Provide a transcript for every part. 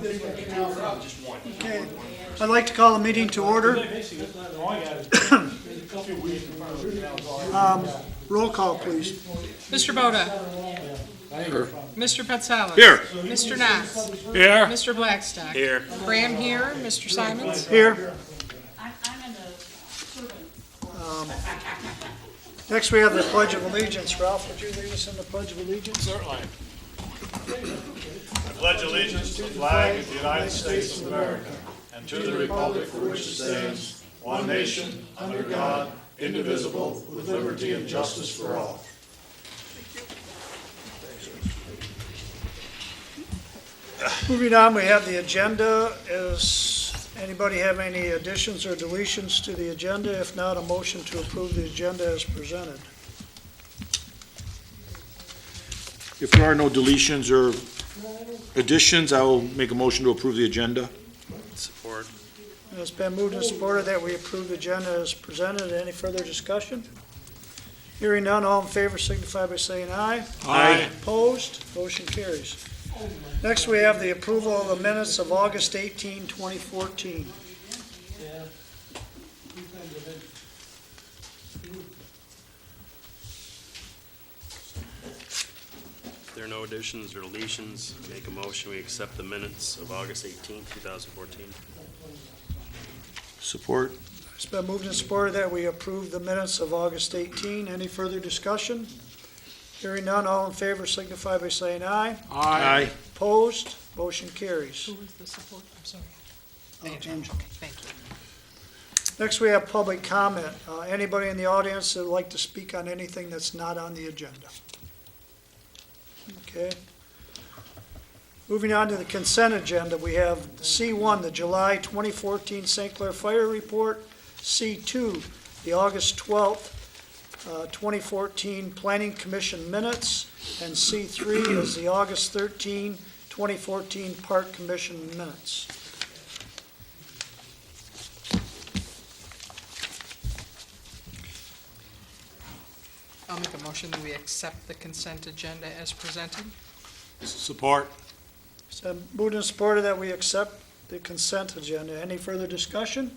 Okay, I'd like to call the meeting to order. Roll call, please. Mr. Boda. Here. Mr. Patsalis. Here. Mr. Knotts. Here. Mr. Blackstock. Here. Graham here. Mr. Simons. Here. Next, we have the Pledge of Allegiance. Ralph, would you lead us in the Pledge of Allegiance? Certainly. I pledge allegiance to the flag of the United States of America and to the republic for which it stands, one nation, under God, indivisible, with liberty and justice for all. Moving on, we have the agenda. Does anybody have any additions or deletions to the agenda? If not, a motion to approve the agenda as presented. If there are no deletions or additions, I will make a motion to approve the agenda. Support. It's been moved and supported that we approve the agenda as presented. Any further discussion? Hearing none, all in favor signify by saying aye. Aye. Opposed? Motion carries. Next, we have the approval of the minutes of August 18, 2014. If there are no additions or deletions, make a motion, we accept the minutes of August 18, 2014. Support. It's been moved and supported that we approve the minutes of August 18. Any further discussion? Hearing none, all in favor signify by saying aye. Aye. Opposed? Motion carries. Who was the support? I'm sorry. Angel. Okay, thank you. Next, we have public comment. Anybody in the audience that would like to speak on anything that's not on the agenda? Okay. Moving on to the consent agenda, we have C1, the July 2014 St. Clair Fire Report, C2, the August 12th, 2014 Planning Commission Minutes, and C3 is the August 13, 2014 Park Commission Minutes. I'll make a motion that we accept the consent agenda as presented. Support. So moved and supported that we accept the consent agenda. Any further discussion?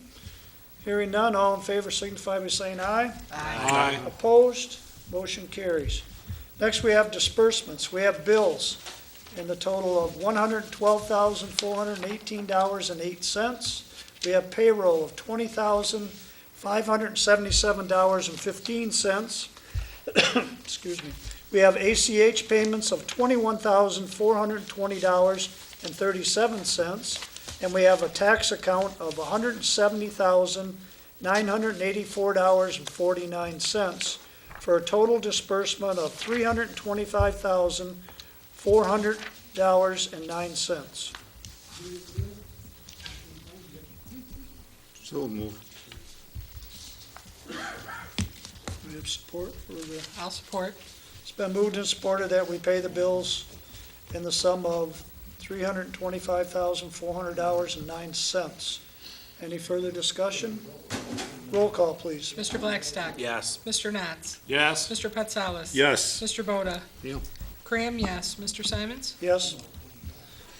Hearing none, all in favor signify by saying aye. Aye. Opposed? Motion carries. Next, we have disbursements. We have bills in the total of $112,418.08. We have payroll of $20,577.15. Excuse me. We have ACH payments of $21,420.37. And we have a tax account of $170,984.49 for a total disbursement of $325,400.09. So moved. We have support for the, I'll support. it's been moved and supported that we pay the bills in the sum of $325,400.09. Any further discussion? Roll call, please. Mr. Blackstock. Yes. Mr. Knotts. Yes. Mr. Patsalis. Yes. Mr. Boda. Yep. Graham, yes. Mr. Simons. Yes.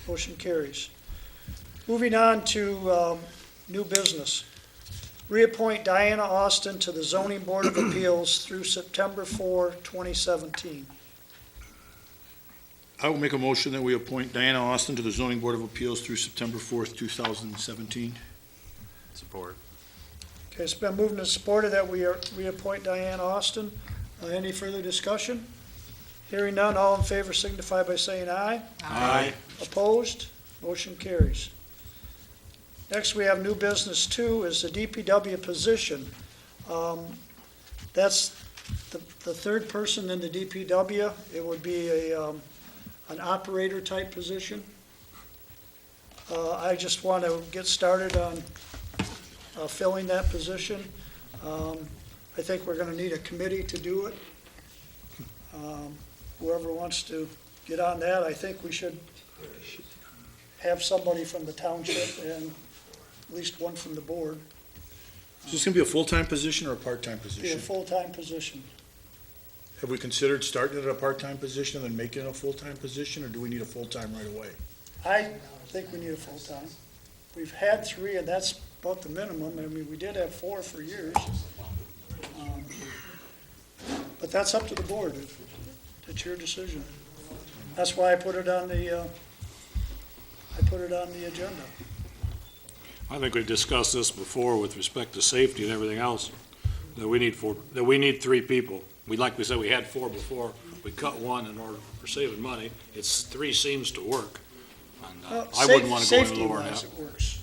Motion carries. Moving on to new business. Reappoint Diana Austin to the Zoning Board of Appeals through September 4, 2017. I will make a motion that we appoint Diana Austin to the Zoning Board of Appeals through September 4th, 2017. Support. Okay, it's been moved and supported that we reappoint Diana Austin. Any further discussion? Hearing none, all in favor signify by saying aye. Aye. Opposed? Motion carries. Next, we have new business 2 is the DPW position. That's the third person in the DPW. It would be an operator type position. I just want to get started on filling that position. I think we're going to need a committee to do it. Whoever wants to get on that, I think we should have somebody from the township and at least one from the board. Is this going to be a full-time position or a part-time Be a position? full-time position. Have we considered starting at a part-time position and then making it a full-time position, or do we need a full-time right away? I think we need a full-time. We've had 3, and that's about the minimum. I mean, we did have 4 for years. But that's up to the board. It's your decision. That's why I put it on the agenda. I think we've discussed this before with respect to safety and everything else, that we need 3 people. Like we said, we had 4 before, we cut 1 in order for saving money. 3 seems to work. And, I wouldn't want to go any lower than Safety-wise, that. it works.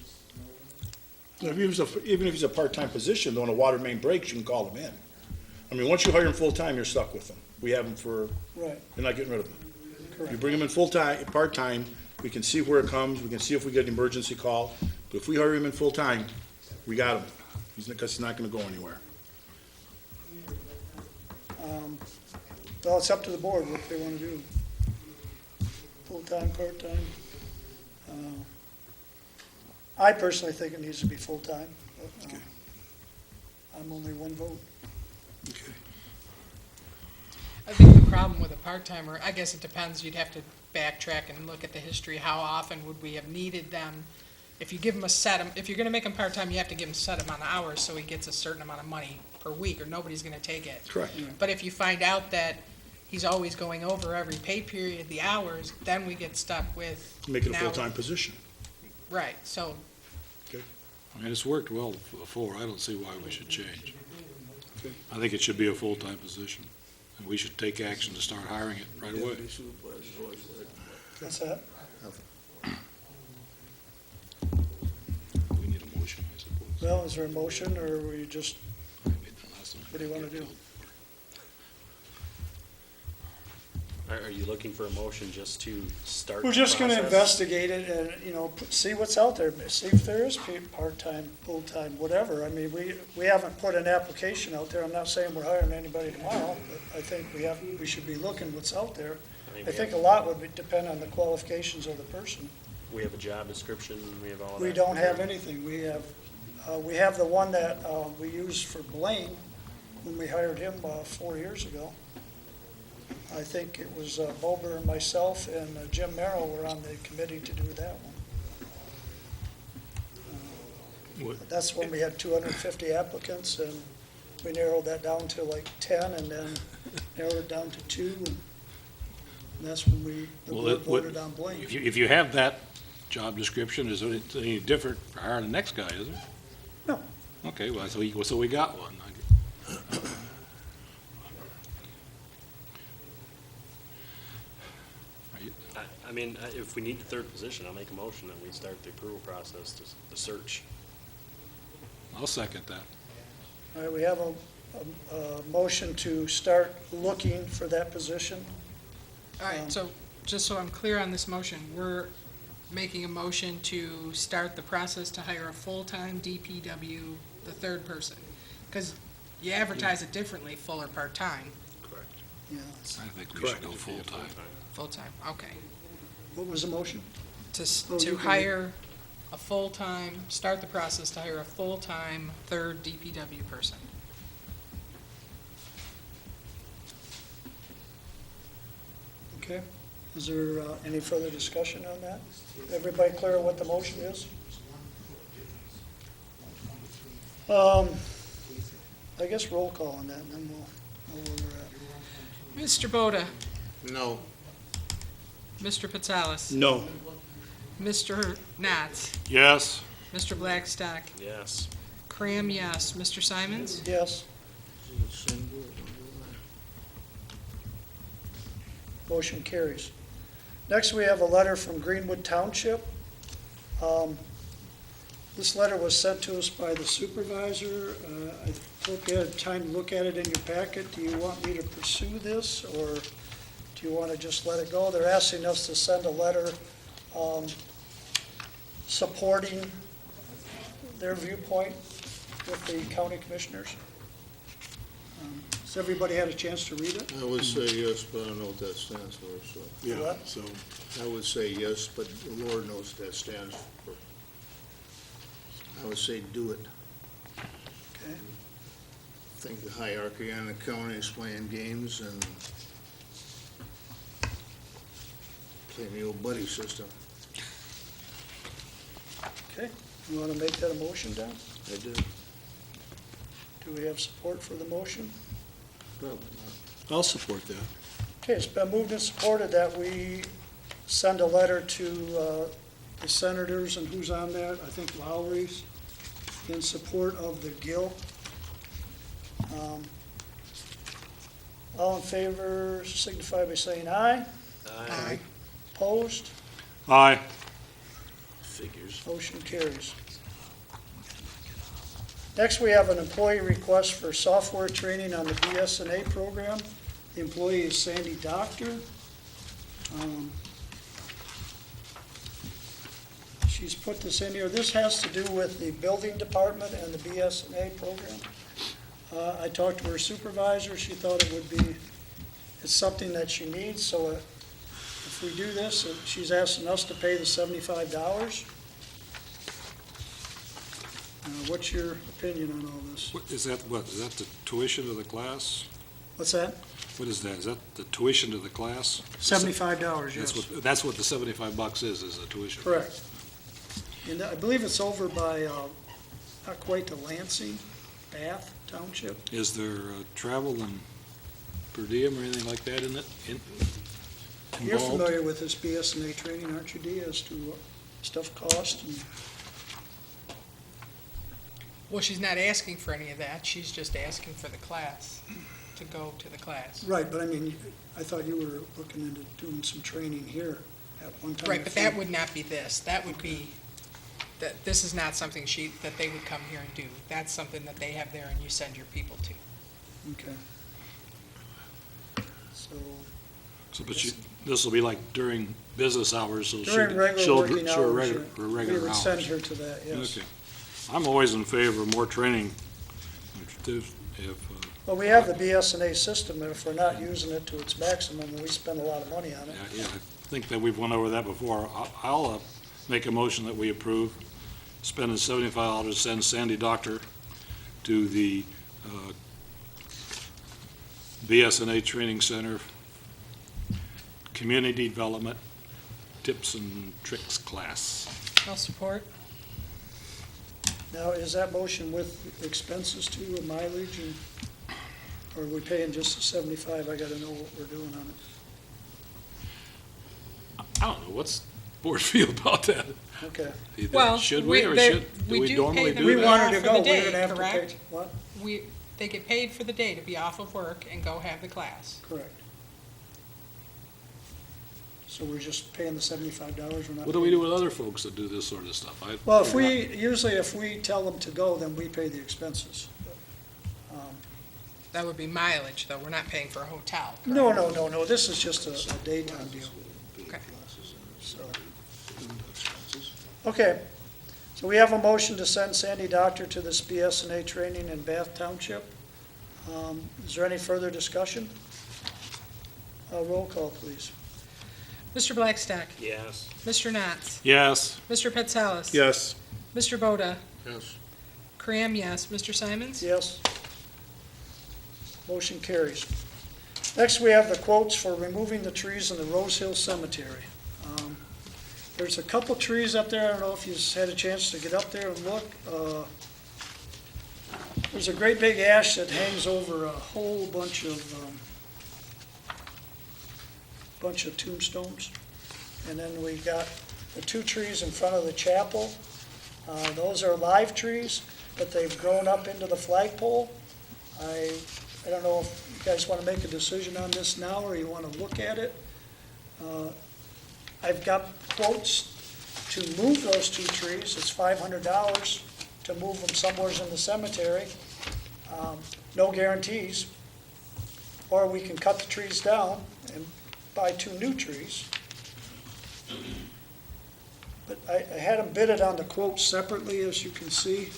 Even if he's a part-time position, though, when a water main breaks, you can call him in. I mean, once you hire him full-time, you're stuck with him. We have him for, Right, you're not getting rid of him. You correct. bring him in full-time, part-time, we can see where it comes, we can see if we get an emergency call. But if we hire him in full-time, we got him. Because he's not gonna go anywhere. Well, it's up to the board what they want to do. Full-time, part-time. I personally think it needs to be full-time, but I'm only one vote. I think the problem with a part-timer, I guess it depends, you'd have to backtrack and look at the history, how often would we have needed them? If you give them if you're gonna make them part-time, you have to give him a set amount of hours, so he gets a certain amount of money per week, or nobody's gonna take it. Correct. But if you find out that he's always going over every pay period, the hours, then we get stuck with. Make it a now- full-time position. Right, so, I mean, it's worked well before. I don't see why we should change. Okay. I think it should be a full-time position, and we should take action to start hiring it right away. That's that? We need a motion, I suppose. Well, is there a motion, or were you just, I made that last time. what do you want to do? Are you looking for a motion just to start? We're the just gonna process? investigate it and, see what's out there, see if there is part-time, full-time, whatever. I mean, we haven't put an application out there. I'm not saying we're hiring anybody tomorrow, but I think we should be looking what's out there. mean, I think a lot would depend on the qualifications of the person. We have a job description, we have all of that. We don't have anything. We have the one that, we used for Blaine when we hired him, 4 years ago. I think it was, Bober and myself and Jim Merrill were on the committee to do that one. What- That's when we had 250 applicants, and we narrowed that down to like 10, and then narrowed it down to 2, and that's when the Well, board it would- voted on Blaine. If you have that job description, is it any different for hiring the next guy, is it? No. Okay, well, so we got one. I mean, if we need the 3rd position, I'll make a motion that we start the approval process, the search. I'll second that. All right, we have a motion to start looking for that position. all right, so, just so I'm clear on this motion, we're making a motion to start the process to hire a full-time DPW, the 3rd person. Because you advertise it differently, full or part-time. Correct. Yeah. I think we should go full-time. Full-time, okay. What was the motion? Oh, you To can- hire a full-time, start the process to hire a full-time 3rd DPW person. Okay. Is there any further discussion on that? Everybody clear what the motion is? I guess roll call on that, and then we'll know where we're at. Mr. Boda, No. Mr. Patsalis, No. Mr. Knotts, Yes, Mr. Blackstock, Yes. Cram, yes. Mr. Simons? Yes, motion carries. Next, we have a letter from Greenwood Township. This letter was sent to us by the supervisor. I hope you had time to look at it in your packet. Do you want me to pursue this, or do you want to just let it go? They're asking us to send a letter supporting their viewpoint with the county commissioners. Has everybody had a chance to read it? I would say yes, but I don't know what that stands for, so. Yeah, What? so, I would say yes, but the Lord knows what that stands for. I would say do it. Okay. I think the hierarchy on the county is playing games and playing the old buddy system. Okay, you want to make that a motion, Don? I do. Do we have support for the motion? Probably I'll support that. Okay, it's been moved and supported that we send a letter to the senators, and who's on that? I think Lowry's, in support of the GIL. All in favor signify by saying aye. Aye. Opposed? Aye. Figures. Motion carries. Next, we have an employee request for software training on the BSNA program. The employee is Sandy Doctor. She's put this in here. This has to do with the building department and the BSNA program. I talked to her supervisor. She thought it would be, it's something that she needs, so if we do this, she's asking us to pay the $75. What's your opinion on all this? Is that the tuition of the class? What's that? What is that? Is that the tuition of the class? $75, yes. That's what the $75 is the tuition. Correct. And I believe it's over by, not quite to Lansing, Bath Township. Is there travel and per diem or anything like that in it? You're involved? familiar with this BSNA training, aren't you, Dee, as to what stuff costs? And Well, she's not asking for any of that, she's just asking for the class, to go to the class. Right, but I mean, I thought you were looking into doing some training here at one time. Right, but that would not be this, that would be, this is not something that they would come here and do. That's something that they have there and you send your people to. Okay. So, But this will be like during business hours, so during regular working hours, we regular would hours. send her to that, yes. Okay. I'm always in favor of more training. Well, we have the BSNA system, and if we're not using it to its maximum, we spend a lot of money on it. Yeah, I think that we've went over that before. I'll make a motion that we approve spending $75 to send Sandy Doctor to the BSNA Training Center Community Development Tips and Tricks class. I'll support. Now, is that motion with expenses too, and mileage, and, or are we paying just the 75? I gotta know what we're doing on it. I don't know, what's the board feel about that? Okay. Well, Should we- we, or they- do we we do normally pay them do We to that? be want her off to for go, the we're day, gonna have to pay, correct? what? They get paid for the day to be off of work and go have the class. Correct. So we're just paying the $75, we're not. What do we do paying- with other folks that do this sort of stuff? Well, usually if we tell them to go, then we pay the expenses. That would be mileage, though, we're not paying for a hotel. correct? No, this is just a daytime deal, Okay. so. Okay, so we have a motion to send Sandy Doctor to this BSNA training in Bath Township. Is there any further discussion? Roll call, please. Mr. Blackstock, Yes. Mr. Knotts, Yes. Mr. Petsalis. Yes. Mr. Boda, Yes. Cram, yes, Mr. Simons. Yes. Motion carries. Next, we have the quotes for removing the trees in the Rose Hill Cemetery. There's a couple trees up there, I don't know if you've had a chance to get up there and look. There's a great big ash that hangs over a whole bunch of tombstones. And then we've got the two trees in front of the chapel. Those are live trees, but they've grown up into the flagpole. I don't know if you guys want to make a decision on this now, or you want to look at it. I've got quotes to move those two trees. It's $500 to move them somewhere in the cemetery. No guarantees. Or we can cut the trees down and buy two new trees. But I had them bidded on the quotes separately, as you can see.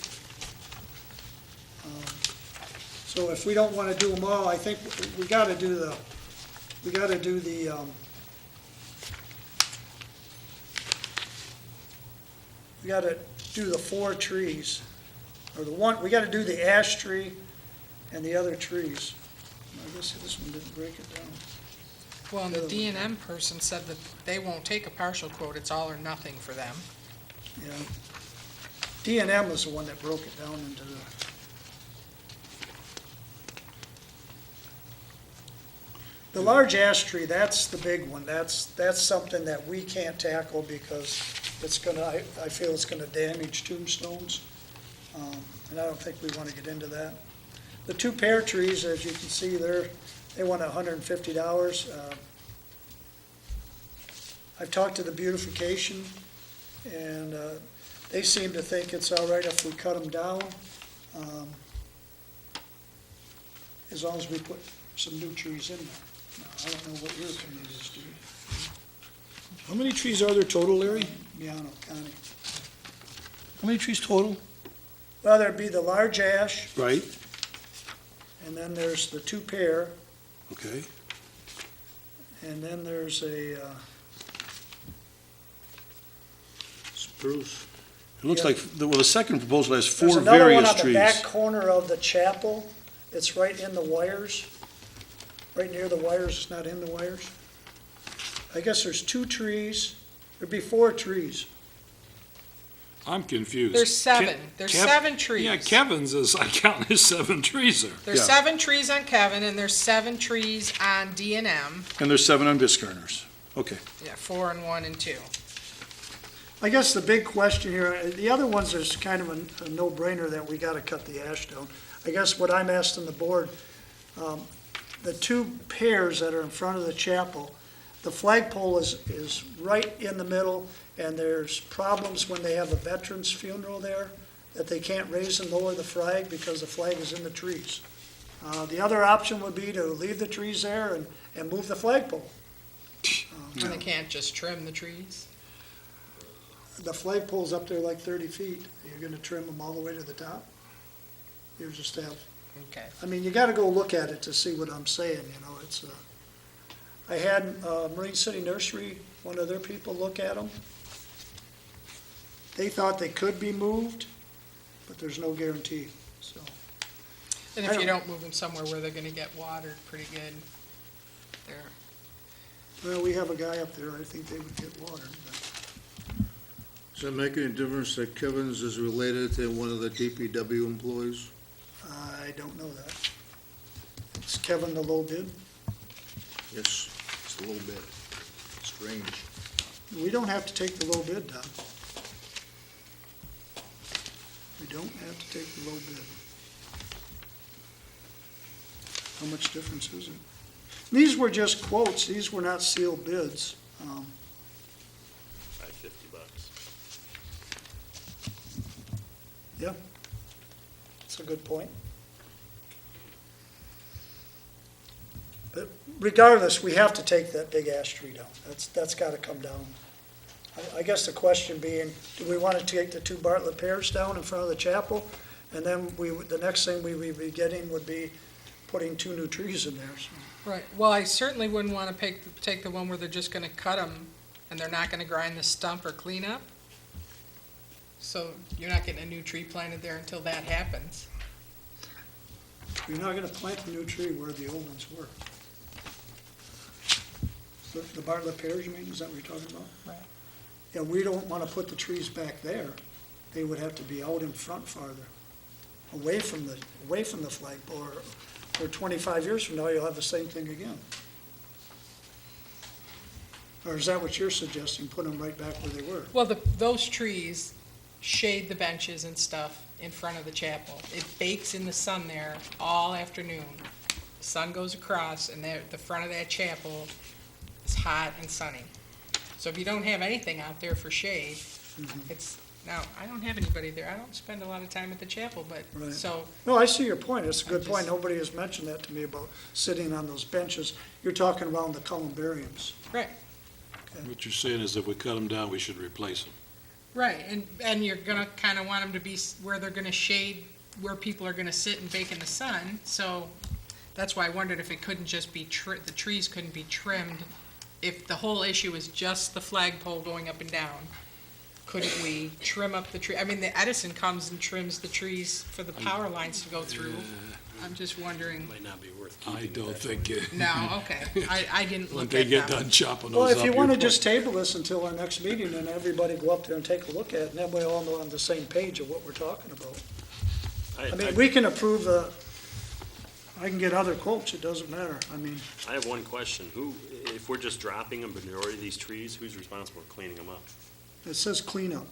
So if we don't want to do them all, I think we got to do the four trees, or we got to do the ash tree and the other trees. I guess this one didn't break it down. Well, and the D&M person said that they won't take a partial quote, it's all or nothing for them. Yeah. D&M is the one that broke it down into the, the large ash tree, that's the big one. That's something that we can't tackle because it's gonna, I feel it's gonna damage tombstones. And I don't think we wanna get into that. The two pear trees, as you can see there, they want $150. I've talked to the beautification, and they seem to think it's all right if we cut them down, as long as we put some new trees in there. Now, I don't know what your opinion is, Steve. How many trees are there total, Larry? Miano County. How many trees total? Well, there'd be the large ash, Right, and then there's the two pear, okay. and then there's a, Spruce. It looks Yeah. like, well, the second proposal has there's four another one various on the trees. back corner of the chapel. It's right in the wires, right near the wires, it's not in the wires. I guess there's two trees, there'd be four trees. I'm confused. There's seven. There's Kev- 7 trees. Yeah, Kevin's is, I count his 7 trees there. There's Yeah. 7 trees on Kevin, and there's 7 trees on D&M. And there's 7 on Biscarners. Okay. Yeah, 4 and 1 and 2. I guess the big question here, the other ones is kind of a no-brainer that we gotta cut the ash down. I guess what I'm asking the board, the two pairs that are in front of the chapel, the flagpole is right in the middle, and there's problems when they have a veterans funeral there, that they can't raise and lower the flag because the flag is in the trees. The other option would be to leave the trees there and move the flagpole. And they can't just trim the trees. The flagpole's up there like 30 feet. You're gonna trim them all the way to the top? You just have, Okay. I mean, you gotta go look at it to see what I'm saying, you know, it's, I had Marine City Nursery, one of their people look at them. They thought they could be moved, but there's no guarantee, so. And I if you don't- don't move them somewhere where they're gonna get watered pretty good, there. Well, we have a guy up there, I think they would get watered, but Does that make any difference that Kevin's is related to one of the DPW employees? I don't know that. Is Kevin the low bid? Yes, it's a little bit strange. We don't have to take the low bid, Don. We don't have to take the low bid. How much difference is it? These were just quotes, these were not sealed bids. $50. That's a good point. But regardless, we have to take that big ash tree down. That's gotta come down. I guess the question being, do we want to take the 2 Bartlett pears down in front of the chapel? And then the next thing we would be getting would be putting 2 new trees in there, so. Right, well, I certainly wouldn't wanna take the one where they're just gonna cut them, and they're not gonna grind the stump or clean up. So you're not getting a new tree planted there until that happens. You're not gonna plant a new tree where the old ones were. The Bartlett pears, you mean, is that what you're talking about? Right. Yeah, we don't wanna put the trees back there. They would have to be out in front farther, away from the flagpole, or 25 years from now, you'll have the same thing again. Or is that what you're suggesting, put them right back where they were? Well, those trees shade the benches and stuff in front of the chapel. It bakes in the sun there all afternoon. The sun goes across, and the front of that chapel is hot and sunny. So if you don't have anything out there for shade, it's, now, I don't have anybody there. I don't spend a lot of time at the chapel, but, Right. so, No, I see your point, it's a good I point, just- nobody has mentioned that to me about sitting on those benches. You're talking around the columbariums. right. What you're saying is if we cut them down, we should replace them. Right, and you're gonna kinda want them to be where they're gonna shade, where people are gonna sit and bake in the sun, so that's why I wondered if it couldn't just be, the trees couldn't be trimmed. If the whole issue is just the flagpole going up and down, couldn't we trim up the tree? I mean, the Edison comes and trims the trees for the power lines to go through. I'm just wondering, Might not be worth I keeping. don't think it, no, okay, I didn't when look they at get them. done chopping Well, those if up. you you're want to fine. just table this until our next meeting, and everybody go up there and take a look at it, and then we all know on the same page of what we're talking about. I mean, we can approve I can get other quotes, it doesn't matter. I mean, I have one question. If we're just dropping a majority of these trees, who's responsible for cleaning them up? it says cleanup.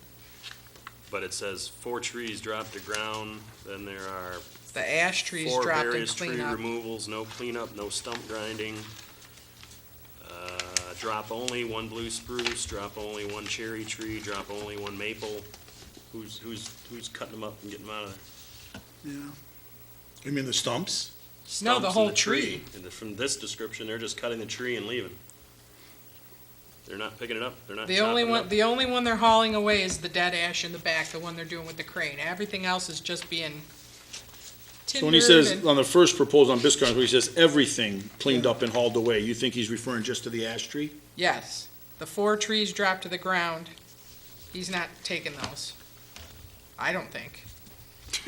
But it says 4 trees dropped to ground, then there are The ash trees 4 dropped and various tree clean up. removals, no cleanup, no stump grinding. Drop only 1 blue spruce, drop only 1 cherry tree, drop only 1 maple. Who's cutting them up and getting them out of there? Yeah. You mean the stumps? No, the Stumps and whole tree. And from this description, they're just cutting the tree and leaving. They're not picking it up, they're not The chopping only it one, up. the only one they're hauling away is the dead ash in the back, the one they're doing with the crane. Everything else is just being So when he tindered says, and, on the first proposal on Biscarn, where he says everything cleaned up and hauled away, you think he's referring just to the ash tree? yes. The 4 trees dropped to the ground. He's not taking those. I don't think.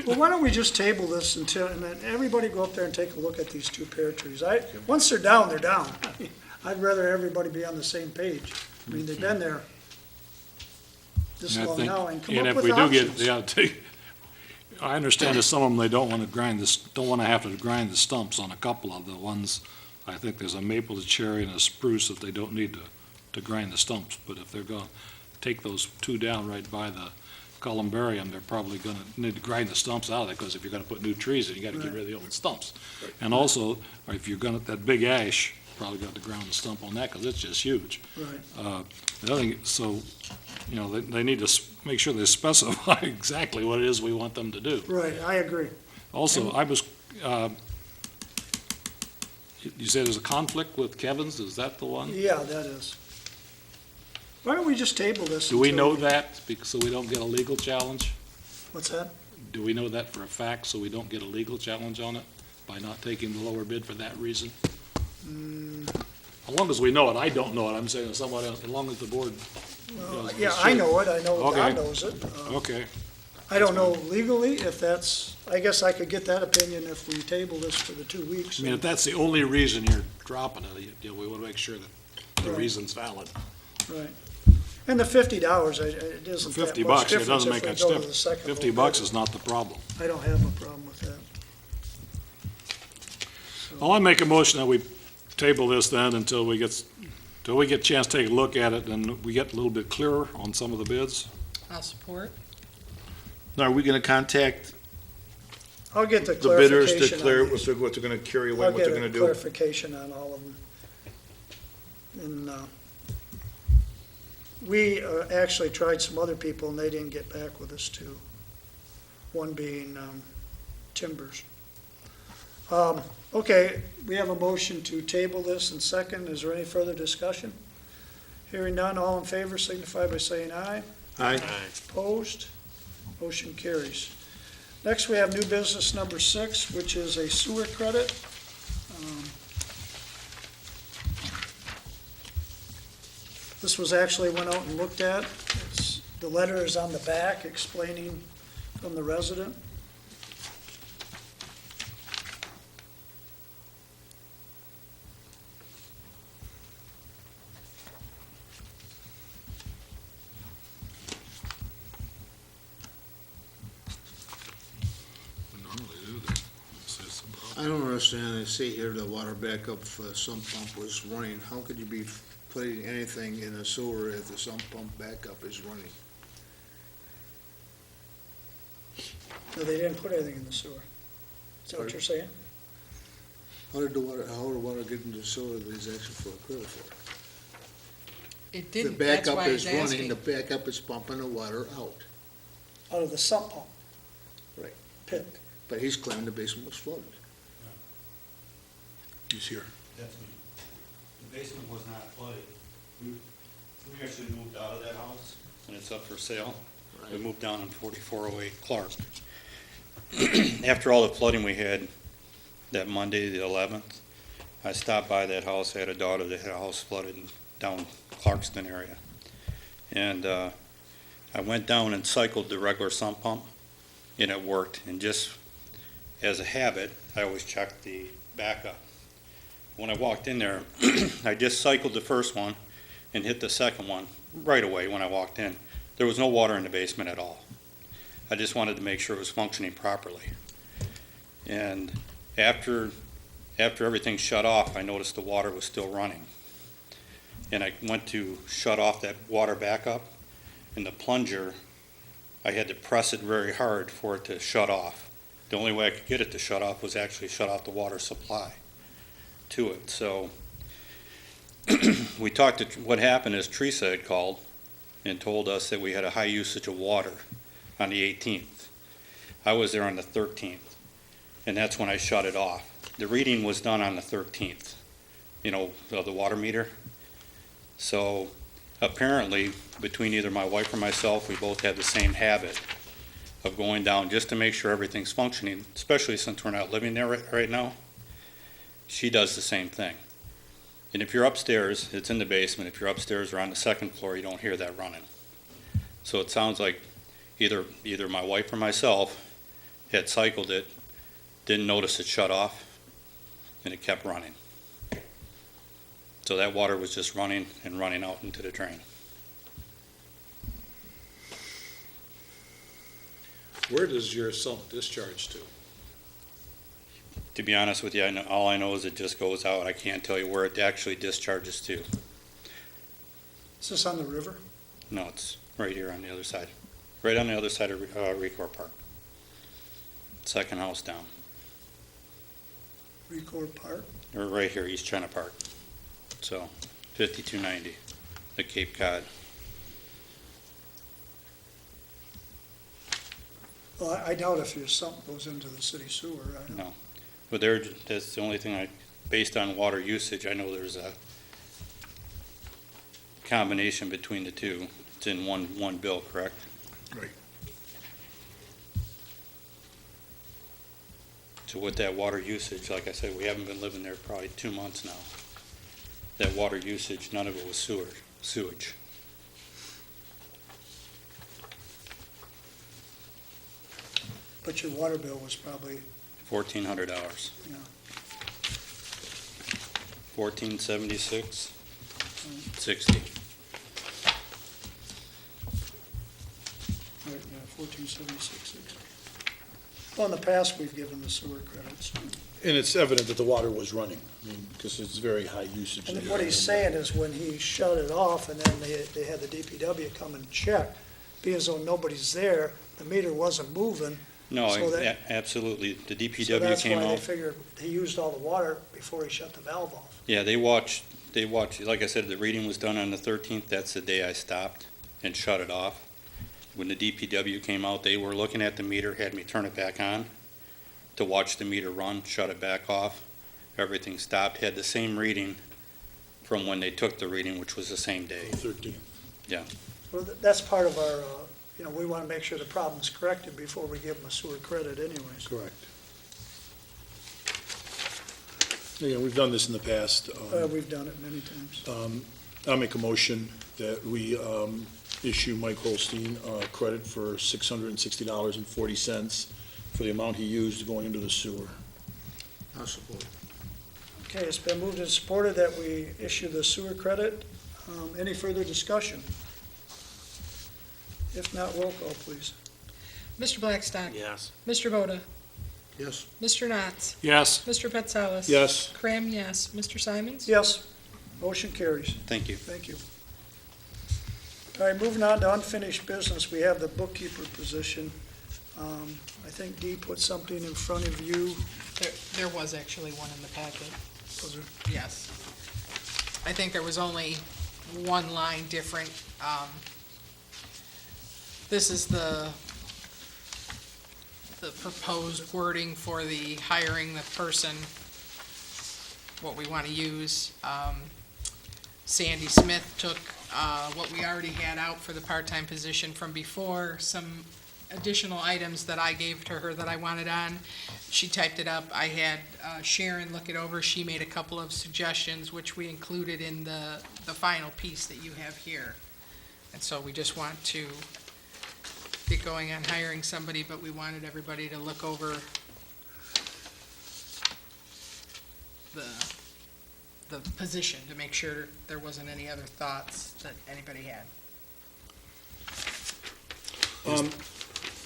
Well, why don't we just table this until, and then everybody go up there and take a look at these 2 pear trees. Once they're down, they're down. I mean, I'd rather everybody be on the same page. I mean, they've been there this And I long think- now, and come and up if with we do get, options. yeah, I understand that some of them, they don't want to grind this, don't want to have to grind the stumps on a couple of the ones. I think there's a maple, a cherry, and a spruce that they don't need to grind the stumps. But if they're going to take those 2 down right by the columbarium, they're probably going to need to grind the stumps out of it, because if you're going to put new trees in, you got to get rid of the old stumps. And also, or if you're going to, that big ash, probably got to ground the stump on that, because it's just huge. Right. The other thing, so, you know, they need to make sure they specify exactly what it is we want them to do. Right, I agree. Also, I was, you said there's a conflict with Kevin's, is that the one? Yeah, that is. Why don't we just table this? Do we until know that, so we don't get a legal challenge? What's that? Do we know that for a fact, so we don't get a legal challenge on it, by not taking the lower bid for that reason? As long as we know it, I don't know it, I'm saying to someone else, as long as the board Well, does. yeah, I know it, I know Okay. God knows it. Okay, I don't know legally if that's, I guess I could get that opinion if we table this for the 2 weeks. I mean, if that's the only reason you're dropping it, we want to make sure that the Right. reason's valid. Right. And the $50, it isn't that $50, much it difference doesn't if make we it go to the stiff. second. low $50 bid. is not the problem. I don't have a problem with that. Well, I make a motion that we table this then until we get a chance to take a look at it, and we get a little bit clearer on some of the bids. I'll support. Now, are we gonna contact I'll get the the bidders to clarification clear on these. what they're gonna carry away, I'll what they're get gonna a do? clarification on all of them. And, we actually tried some other people and they didn't get back with us too. One being, Timbers. Okay, we have a motion to table this and second. Is there any further discussion? Hearing none, all in favor signify by saying aye. Aye. Opposed? Motion carries. Next, we have new business number 6, which is a sewer credit. This was actually went out and looked at. The letter is on the back explaining from the resident. We normally do that. Says about- I don't understand, I see here the water backup sump pump was running. How could you be putting anything in a sewer if the sump pump backup is running? No, they didn't put anything in the sewer. Is that what you're saying? How did the water get into the sewer that he's asking for a credit for? It The didn't, that's backup why he's is running, asking. the backup is pumping the water out, Out of the sump pump. Right. Pit. but he's claiming the basement was flooded. He's here. Definitely. The basement was not flooded. We actually moved out of that house, and it's up for sale. We moved down on 4408 Clark. After all the flooding we had that Monday, the 11th, I stopped by that house. I had a daughter that had a house flooded down Clarkston area. And I went down and cycled the regular sump pump, and it worked. And just as a habit, I always check the backup. When I walked in there, I just cycled the first one and hit the second one right away when I walked in. There was no water in the basement at all. I just wanted to make sure it was functioning properly. And after everything shut off, I noticed the water was still running. And I went to shut off that water backup, and the plunger, I had to press it very hard for it to shut off. The only way I could get it to shut off was actually shut off the water supply to it. So we talked to, what happened is Teresa had called and told us that we had a high usage of water on the 18th. I was there on the 13th, and that's when I shut it off. The reading was done on the 13th, of the water meter. So apparently, between either my wife or myself, we both have the same habit of going down just to make sure everything's functioning, especially since we're not living there right now. She does the same thing. And if you're upstairs, it's in the basement. If you're upstairs or on the second floor, you don't hear that running. So it sounds like either my wife or myself had cycled it, didn't notice it shut off, and it kept running. So that water was just running and running out into the drain. Where does your sump discharge to? To be honest with you, all I know is it just goes out. I can't tell you where it actually discharges to. Is this on the river? No, it's right here on the other side. Right on the other side of Record Park. Second house down. Record Park? Or right here, East China Park. So, 5290, the Cape Cod. Well, I doubt if your sump goes into the city sewer. I don't- No. But that's the only thing based on water usage, I know there's a combination between the two. It's in one bill, correct? Right. So with that water usage, like I said, we haven't been living there probably 2 months now. That water usage, none of it was sewage. But your water bill was probably, $1,400. Yeah. 1476, 60. right, yeah, 1476.60. Well, in the past, we've given the sewer credits. And it's evident that the water was running, because it's very high usage. And what he's saying is when he shut it off and then they had the DPW come and check, being as though nobody's there, the meter wasn't moving. No, So that- absolutely. The So DPW that's came why they out. figured he used all the water before he shut the valve off. Yeah, they watched, like I said, the reading was done on the 13th. That's the day I stopped and shut it off. When the DPW came out, they were looking at the meter, had me turn it back on to watch the meter run, shut it back off. Everything stopped, had the same reading from when they took the reading, which was the same day. 13. Well, that's part of our, we want to make sure the problem's corrected before we give them a sewer credit anyways. Correct. Yeah, we've done this in the past. We've done it many times. I'll make a motion that we issue Mike Holstein credit for $660.40 for the amount he used going into the sewer. I support. Okay, it's been moved and supported that we issue the sewer credit. Any further discussion? If not, roll call, please. Mr. Blackstock. Yes. Mr. Voda. Yes. Mr. Knotts. Yes. Mr. Petsalis. Yes. Cram, yes. Mr. Simons. Yes, motion carries. Thank you. Thank you. All right, moving on to unfinished business, we have the bookkeeper position. I think Dee put something in front of you. There was actually one in the packet. Was there? Yes. I think there was only one line different. This is the proposed wording for the hiring the person, what we want to use. Sandy Smith took what we already had out for the part-time position from before, some additional items that I gave to her that I wanted on. She typed it up. I had Sharon look it over. She made a couple of suggestions, which we included in the final piece that you have here. And so we just want to get going on hiring somebody, but we wanted everybody to look over the position, to make sure there wasn't any other thoughts that anybody had.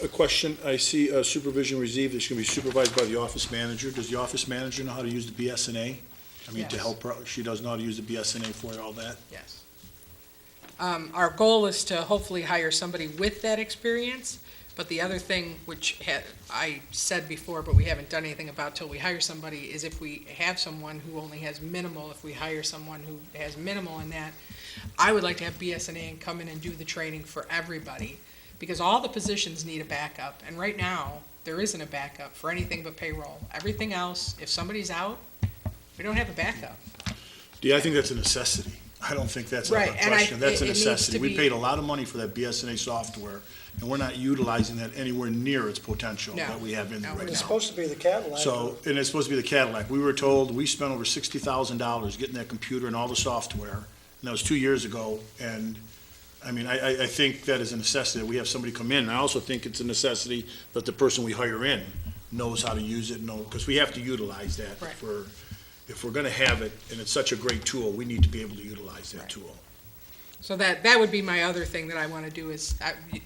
A question, I see supervision received, it's gonna be supervised by the office manager. Does the office manager know how to use the BSNA? I mean, to Yes. help her, she does know how to use the BSNA for all that? Yes. Our goal is to hopefully hire somebody with that experience, but the other thing, which I said before, but we haven't done anything about till we hire somebody, is if we have someone who only has minimal, if we hire someone who has minimal in that, I would like to have BSNA and come in and do the training for everybody, because all the positions need a backup, and right now, there isn't a backup for anything but payroll. Everything else, if somebody's out, we don't have a backup. Yeah, I think that's a necessity. I don't think that's a Right, and question. That's a it needs necessity. to We be- paid a lot of money for that BSNA software, and we're not utilizing that anywhere near its potential No. that we have in there No, right we're It's now. supposed to be the Cadillac. So, and it's supposed to be the Cadillac. We were told, we spent over $60,000 getting that computer and all the software, and that was 2 years ago. And, I mean, I think that is a necessity, that we have somebody come in. And I also think it's a necessity that the person we hire in knows how to use it, because we have to utilize that. Right. If we're gonna have it, and it's such a great tool, we need to be able to utilize that Right. tool. So that would be my other thing that I want to do is,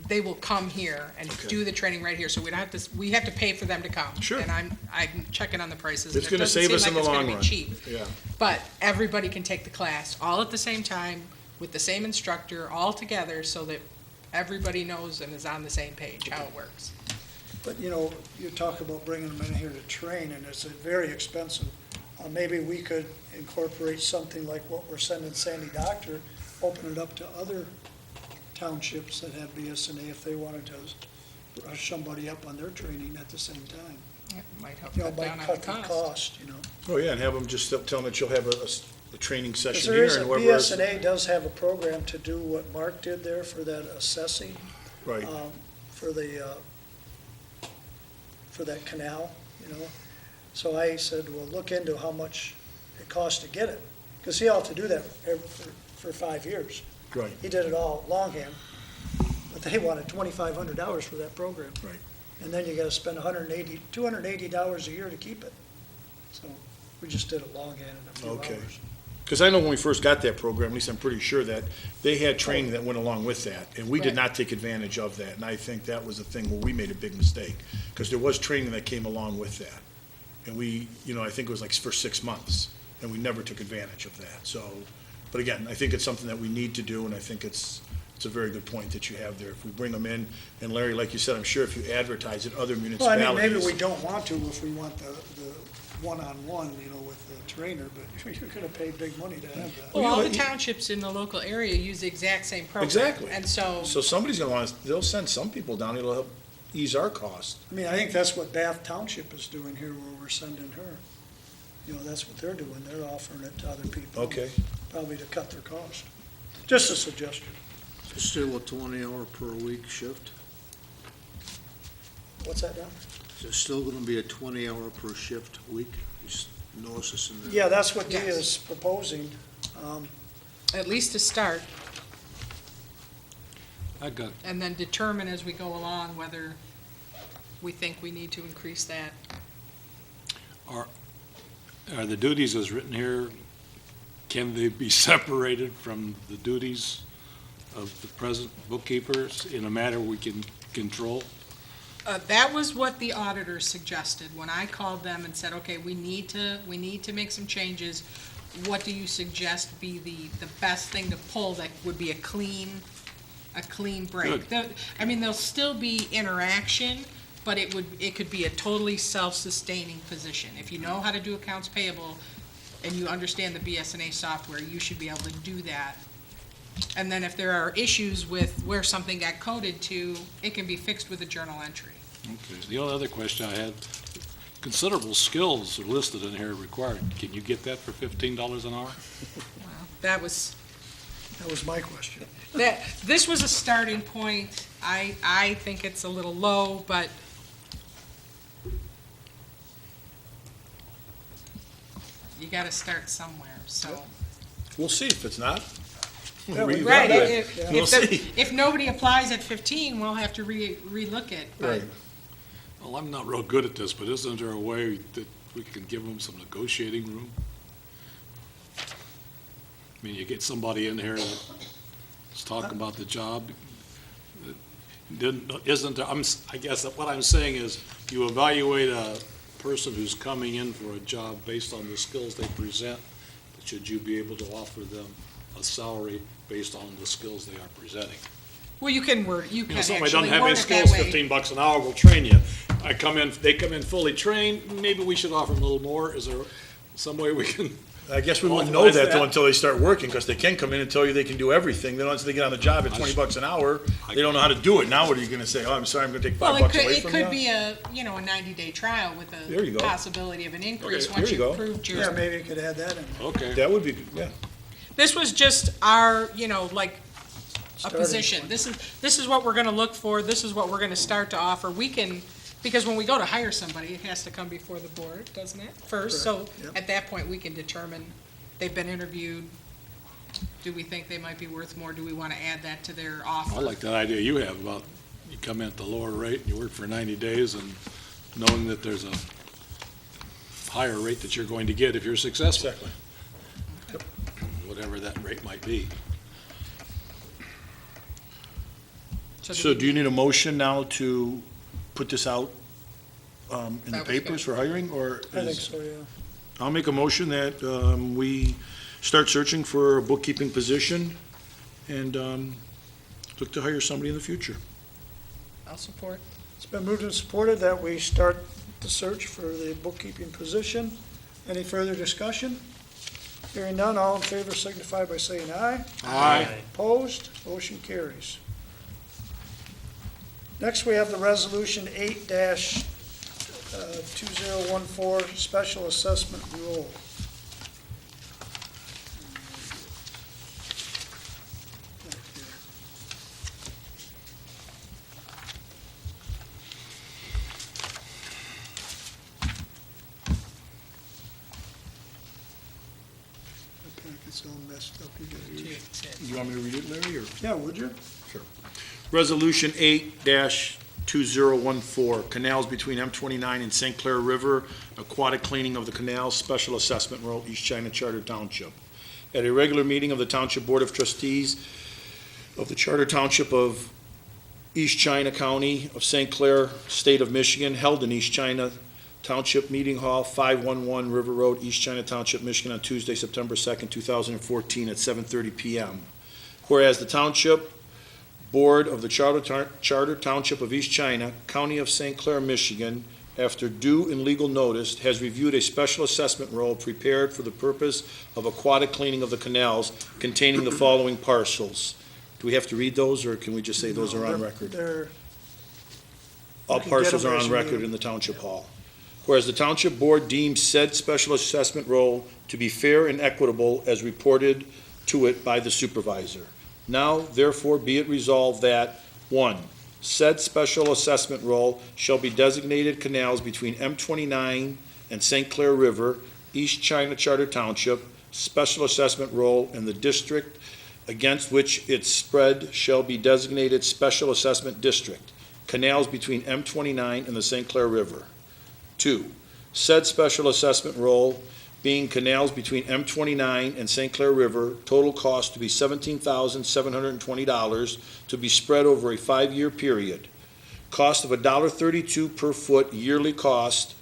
they will come here and Okay. do the training right here, so we don't have to, we have to pay for them to come. Sure. And I'm checking on the prices. It's and it gonna doesn't save seem us in like the it's long gonna run. be cheap. Yeah. But everybody can take the class, all at the same time, with the same instructor, all together, so that everybody knows and is on the same page, how it works. But, you know, you talk about bringing them in here to train, and it's very expensive. Maybe we could incorporate something like what we're sending Sandy Doctor, open it up to other townships that have BSNA if they wanted to brush somebody up on their training at the same time. It might help You know, cut might down on the cut the cost. cost, you know. Oh, yeah, and have them just tell them that you'll have a training Because session there here, is, and a whoever is. BSNA does have a program to do what Mark did there for that assessing, Right, for that canal, you know. So I said, well, look into how much it costs to get it, because he'll have to do that for 5 years. right, He did it all longhand, but they wanted $2,500 for that program. Right. And then you gotta spend $280 a year to keep it. So we just did it longhand in a few Okay. hours. because I know when we first got that program, at least I'm pretty sure that they had training that went along with that, and we did Right. not take advantage of that, and I think that was the thing where we made a big mistake, because there was training that came along with that. And we, you know, I think it was like for 6 months, and we never took advantage of that, so, but again, I think it's something that we need to do, and I think it's a very good point that you have there. If we bring them in, and Larry, like you said, I'm sure if you advertise it, other Well, I municipalities. mean, maybe we don't want to if we want the one-on-one, you know, with the trainer, but you're gonna pay big money to have that. Well, all Well, the townships in the local area use the exact same program. Exactly. And so, So somebody's gonna want, they'll send some people down, it'll help ease our cost. I mean, I think that's what Bath Township is doing here, where we're sending her. You know, that's what they're doing, they're offering it to other people. Okay. Probably to cut their cost. Just a suggestion. Still a 20-hour per week shift? What's that, Don? Is it still gonna be a 20-hour per shift week? You s- notice this in there? Yeah, that's what Yes. Dia's proposing. at least to start, I got, and then determine as we go along whether we think we need to increase that. are the duties as written here, can they be separated from the duties of the present bookkeepers in a manner we can control? That was what the auditors suggested, when I called them and said, okay, we need to make some changes. What do you suggest be the best thing to pull that would be a clean break? I mean, there'll still be interaction, but it could be a totally self-sustaining position. If you know how to do accounts payable and you understand the BSNA software, you should be able to do that. And then if there are issues with where something got coded to, it can be fixed with a journal entry. Okay, the only other question I had, considerable skills are listed in here required. Can you get that for $15 an hour? That was, That was my question. this was a starting point. I think it's a little low, but you gotta start somewhere, so. We'll see if it's not. Yeah, we- Right, Yeah. We'll see. if nobody applies at 15, we'll have to relook it, but Right. Well, I'm not real good at this, but isn't there a way that we can give them some negotiating room? I mean, you get somebody in here that's talking about the job. Isn't there, I guess what I'm saying is, you evaluate a person who's coming in for a job based on the skills they present, but should you be able to offer them a salary based on the skills they are presenting? Well, you can You know, somebody actually doesn't have word any it that skills, way. $15 an hour, we'll train you. They come in fully trained, maybe we should offer them a little more. Is there some way we can? I guess we wouldn't know Authorize that though that? until they start working, because they can come in and tell you they can do everything. Then once they get on the job at $20 an hour, they don't know how to do it. Now what are you gonna say? Oh, I'm sorry, I'm gonna take Well, $5 it away could from you? be a 90-day trial with There you a go. possibility of an increase Okay, once there you you've go. proved your. Yeah, maybe you could add that in. Okay. That would be, yeah. This was just our, like, a Starting position. point. This is what we're gonna look for, this is what we're gonna start to offer. We can, because when we go to hire somebody, it has to come before the board, doesn't it, first? So Correct, yep. at that point, we can determine, they've been interviewed, do we think they might be worth more? Do we wanna add that to their offer? I like that idea you have about, you come in at the lower rate, and you work for 90 days, and knowing that there's a higher rate that you're going to get if you're successful, Exactly. whatever that rate might be. So do you need a motion now to put this out in the That was papers good. for hiring, or? I think is- so, yeah. I'll make a motion that we start searching for a bookkeeping position and look to hire somebody in the future. I'll support. It's been moved and supported that we start the search for the bookkeeping position. Any further discussion? Hearing none, all in favor signify by saying aye. Aye. Opposed? Motion carries. Next, we have the Resolution 8-2014, Special Assessment Rule. The packet's all messed up. You gotta read it. You want me to read it, Larry, or? Yeah, would you? Resolution 8-2014, canals between M29 and St. Clair River, aquatic cleaning of the canals, special assessment road, East China Charter Township. At a regular meeting of the Township Board of Trustees of the Charter Township of East China County of St. Clair, State of Michigan, held in East China Township Meeting Hall, 511 River Road, East China Township, Michigan, on Tuesday, September 2nd, 2014, at 7:30 PM. Whereas the Township Board of the Charter Township of East China, County of St. Clair, Michigan, after due and legal notice, has reviewed a special assessment roll prepared for the purpose of aquatic cleaning of the canals containing the following parcels. Do we have to read those, or can we just say those are on record? They're, All You can get parcels them are as on you need record them. in the Township Hall. Whereas the Township Board deems said special assessment roll to be fair and equitable as reported to it by the supervisor. Now, therefore, be it resolved that, 1, said special assessment roll shall be designated canals between M29 and St. Clair River, East China Charter Township, special assessment roll, and the district against which its spread shall be designated special assessment district, canals between M29 and the St. Clair River. 2, said special assessment roll being canals between M29 and St. Clair River, total cost to be $17,720 to be spread over a 5-year period. Cost of $1.32 per foot, yearly cost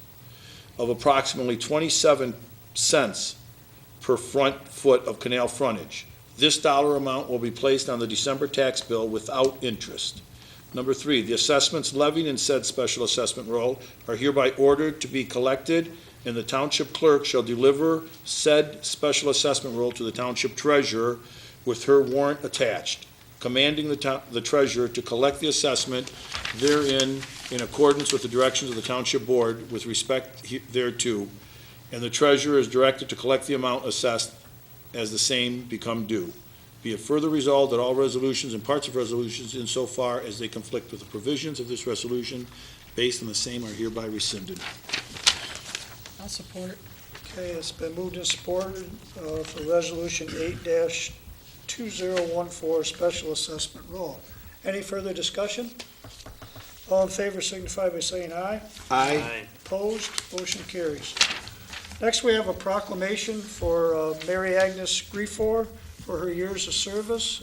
of approximately 27 cents per front foot of canal frontage. This dollar amount will be placed on the December tax bill without interest. Number 3, the assessments levied in said special assessment roll are hereby ordered to be collected, and the township clerk shall deliver said special assessment roll to the township treasurer with her warrant attached, commanding the treasurer to collect the assessment therein in accordance with the directions of the township board with respect thereto, and the treasurer is directed to collect the amount assessed as the same become due. Be it further resolved that all resolutions and parts of resolutions insofar as they conflict with the provisions of this resolution based on the same are hereby rescinded. I'll support. okay, it's been moved and supported for Resolution 8-2014, Special Assessment Roll. Any further discussion? All in favor signify by saying aye. Aye. Opposed? Motion carries. Next, we have a proclamation for Mary Agnes Griefor for her years of service.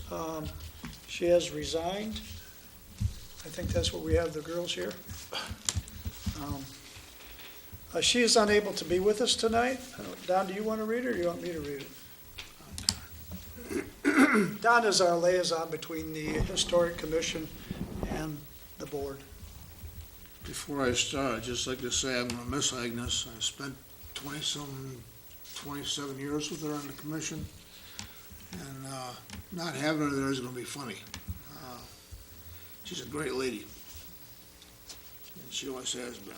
She has resigned. I think that's what we have the girls here. She is unable to be with us tonight. Don, do you want to read it, or do you want me to read it? Don is our liaison between the Historic Commission and the board. Before I start, I'd just like to say I'm gonna miss Agnes. I spent 27 years with her on the commission, and not having her there is gonna be funny. She's a great lady, and she always has been.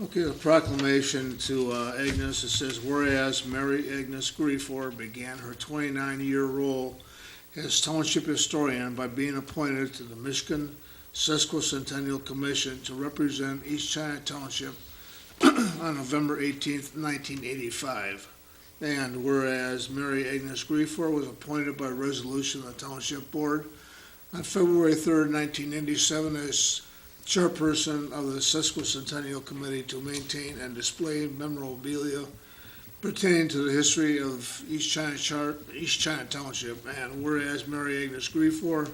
Okay, a proclamation to Agnes. It says, whereas Mary Agnes Griefor began her 29-year role as township historian by being appointed to the Michigan Sesquicentennial Commission to represent East China Township on November 18th, 1985. And whereas Mary Agnes Griefor was appointed by resolution of the Township Board on February 3rd, 1997 as chairperson of the Sesquicentennial Committee to maintain and display memorabilia pertaining to the history of East China Township. And whereas Mary Agnes Griefor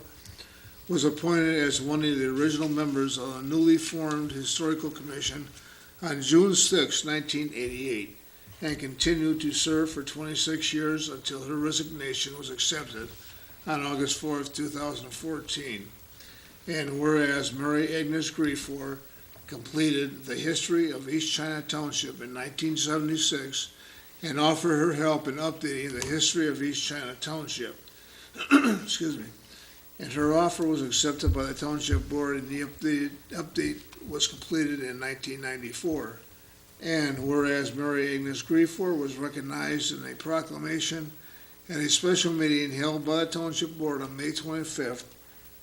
was appointed as one of the original members of the newly formed Historical Commission on June 6, 1988, and continued to serve for 26 years until her resignation was accepted on August 4, 2014. And whereas Mary Agnes Griefor completed the history of East China Township in 1976 and offered her help in updating the history of East China Township. Excuse me. And her offer was accepted by the Township Board, and the update was completed in 1994. And whereas Mary Agnes Griefor was recognized in a proclamation at a special meeting held by the Township Board on May 25th,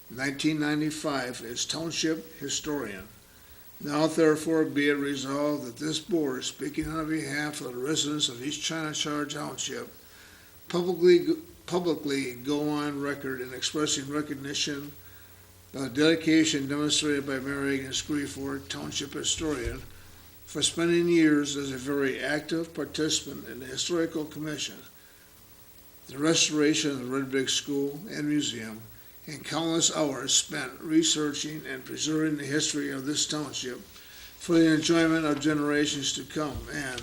1995, as Township Historian. Now therefore be it resolved that this board, speaking on behalf of the residents of East China Township, publicly go on record in expressing recognition of the dedication demonstrated by Mary Agnes Griefor, Township Historian, for spending years as a very active participant in the Historical Commission, the restoration of the Red Brick School and Museum, and countless hours spent researching and preserving the history of this township for the enjoyment of generations to come. And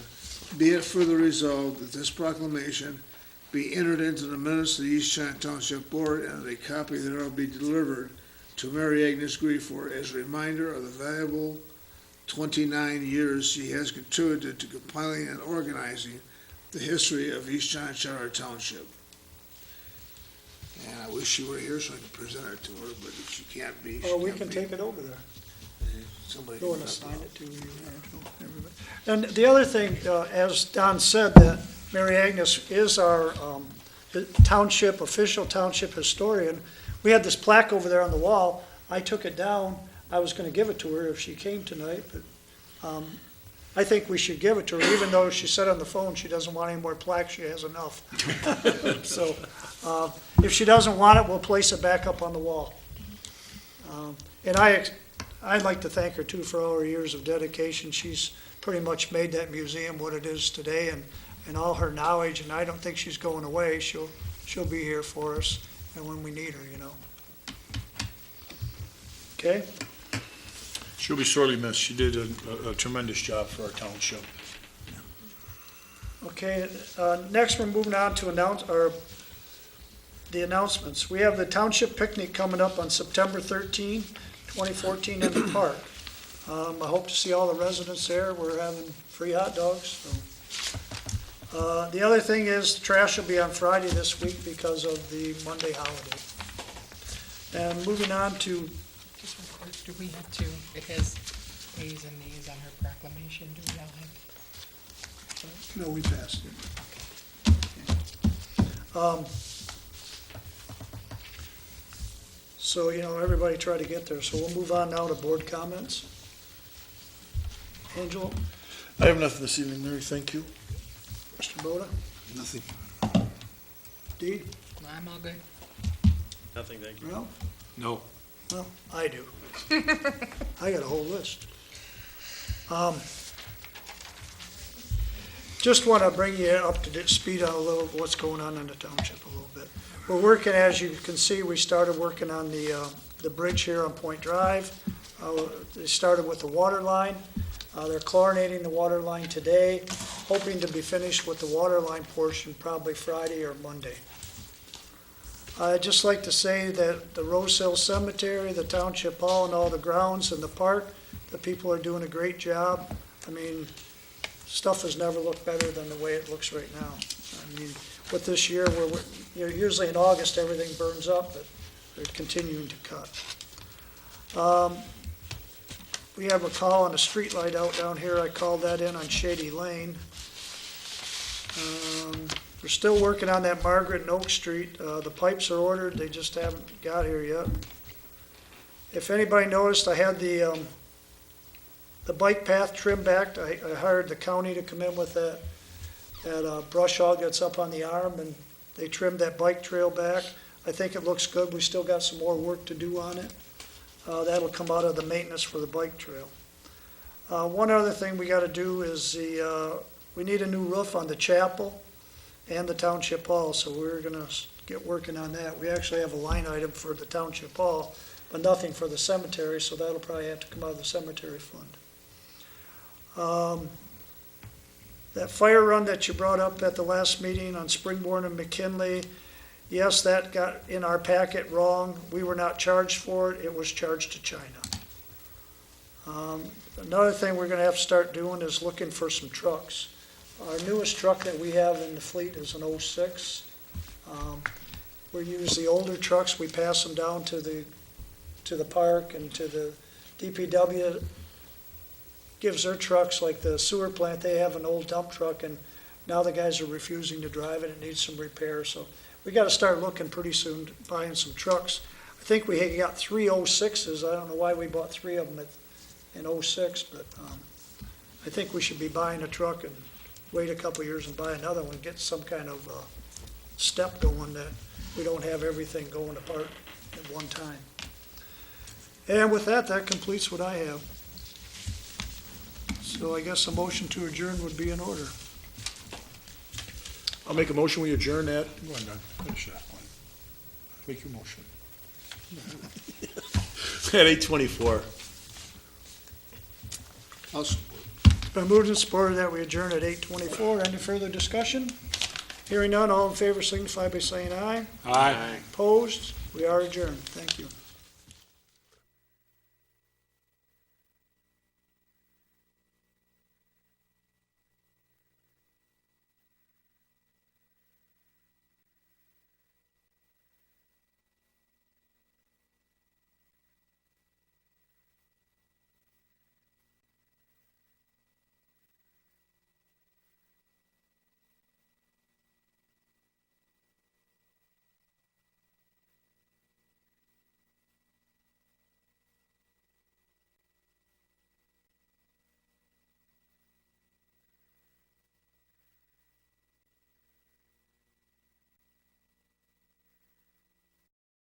be it further resolved that this proclamation be entered into the minutes of the East China Township Board, and that a copy thereof be delivered to Mary Agnes Griefor as a reminder of the valuable 29 years she has contributed to compiling and organizing the history of East China Township. And I wish she were here so I could present it to her, but if she can't be, Or we can take it over there. somebody Go can and come assign up. it to you, everybody. And the other thing, as Don said, that Mary Agnes is our official township historian. We had this plaque over there on the wall. I took it down. I was gonna give it to her if she came tonight, but I think we should give it to her, even though she said on the phone she doesn't want any more plaques, she has enough. So, if she doesn't want it, we'll place it back up on the wall. And I'd like to thank her too for all her years of dedication. She's pretty much made that museum what it is today, and all her knowledge, and I don't think she's going away. She'll be here for us, and when we need her, you know. Okay? She'll be sorely missed. She did a tremendous job for our township. Okay, next we're moving on to the announcements. We have the township picnic coming up on September 13, 2014 in the park. I hope to see all the residents there. We're having free hot dogs, so. The other thing is, trash will be on Friday this week because of the Monday holiday. And moving on to, Just one quick, do we have to, it has ayes and nays on her proclamation, do we all have? no, we passed it. So, everybody try to get there. So we'll move on now to board comments. Angelo, I have nothing this evening, Mary, thank you. Mr. Boda, Nothing. Dee, I'm all good. Nothing, thank you. Ralph? No. Well, I do. I got a whole list. Just want to bring you up to speed on a little of what's going on in the township a little bit. We're working, as you can see, we started working on the bridge here on Point Drive. They started with the water line. They're chlorinating the water line today, hoping to be finished with the water line portion probably Friday or Monday. I'd just like to say that the Rose Hill Cemetery, the Township Hall, and all the grounds and the park, the people are doing a great job. I mean, stuff has never looked better than the way it looks right now. I mean, with this year, usually in August, everything burns up, but they're continuing to cut. We have a call on a street light out down here. I called that in on Shady Lane. We're still working on that Margaret and Oak Street. The pipes are ordered, they just haven't got here yet. If anybody noticed, I had the bike path trimmed back. I hired the county to come in with that brush hog that's up on the arm, and they trimmed that bike trail back. I think it looks good. We still got some more work to do on it. That'll come out of the maintenance for the bike trail. One other thing we gotta do is we need a new roof on the chapel and the Township Hall, so we're gonna get working on that. We actually have a line item for the Township Hall, but nothing for the cemetery, so that'll probably have to come out of the cemetery fund. That fire run that you brought up at the last meeting on Springborn and McKinley, yes, that got in our packet wrong. We were not charged for it. It was charged to China. Another thing we're gonna have to start doing is looking for some trucks. Our newest truck that we have in the fleet is an '06. We use the older trucks. We pass them down to the park and to the DPW. Gives their trucks, like the sewer plant, they have an old dump truck, and now the guys are refusing to drive it. It needs some repair, so we gotta start looking pretty soon, buying some trucks. I think we got 3 '06s. I don't know why we bought 3 of them in '06, but I think we should be buying a truck and wait a couple years and buy another one, get some kind of step going that we don't have everything going apart at one time. And with that, that completes what I have. So I guess a motion to adjourn would be in order. I'll make a motion, we adjourn at, go on, Doug, finish that one. Make your motion. At 8:24. I'll support. It's been moved and supported that we adjourn at 8:24. Any further discussion? Hearing none, all in favor signify by saying aye. Aye. Opposed? We are adjourned. Thank you.